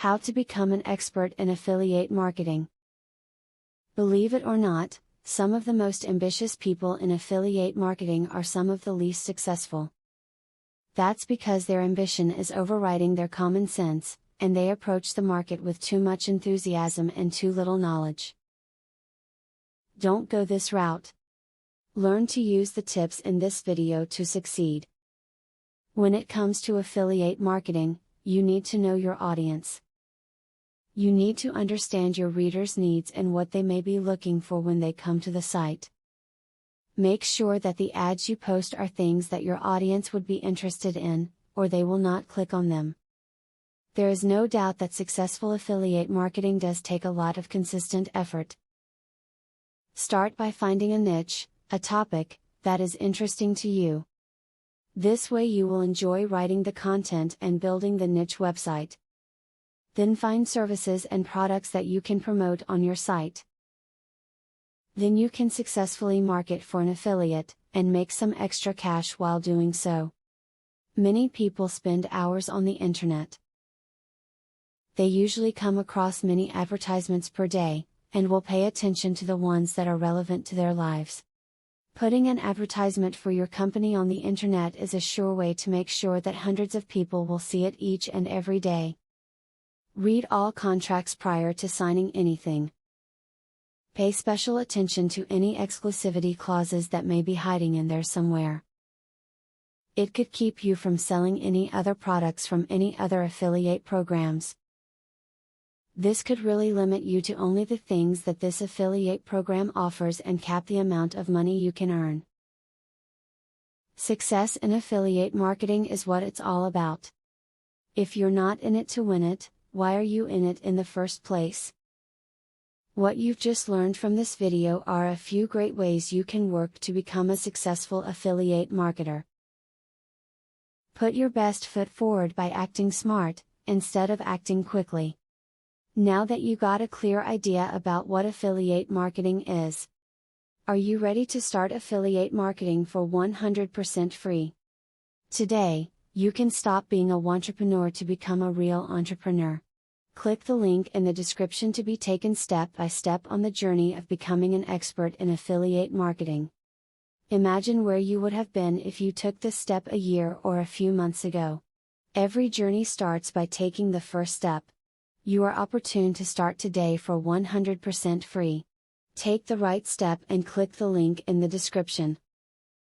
How to become an expert in affiliate marketing. Believe it or not, some of the most ambitious people in affiliate marketing are some of the least successful. That's because their ambition is overriding their common sense, and they approach the market with too much enthusiasm and too little knowledge. Don't go this route. Learn to use the tips in this video to succeed. When it comes to affiliate marketing, you need to know your audience. You need to understand your readers' needs and what they may be looking for when they come to the site. Make sure that the ads you post are things that your audience would be interested in, or they will not click on them. There is no doubt that successful affiliate marketing does take a lot of consistent effort. Start by finding a niche, a topic, that is interesting to you. This way you will enjoy writing the content and building the niche website. Then find services and products that you can promote on your site. Then you can successfully market for an affiliate, and make some extra cash while doing so. Many people spend hours on the internet. They usually come across many advertisements per day, and will pay attention to the ones that are relevant to their lives. Putting an advertisement for your company on the internet is a sure way to make sure that hundreds of people will see it each and every day. Read all contracts prior to signing anything. Pay special attention to any exclusivity clauses that may be hiding in there somewhere. It could keep you from selling any other products from any other affiliate programs. This could really limit you to only the things that this affiliate program offers and cap the amount of money you can earn. Success in affiliate marketing is what it's all about. If you're not in it to win it, why are you in it in the first place? What you've just learned from this video are a few great ways you can work to become a successful affiliate marketer. Put your best foot forward by acting smart, instead of acting quickly. Now that you got a clear idea about what affiliate marketing is, are you ready to start affiliate marketing for 100% free? Today, you can stop being a wantrepreneur to become a real entrepreneur. Click the link in the description to be taken step by step on the journey of becoming an expert in affiliate marketing. Imagine where you would have been if you took this step a year or a few months ago. Every journey starts by taking the first step. You are opportune to start today for 100% free. Take the right step and click the link in the description.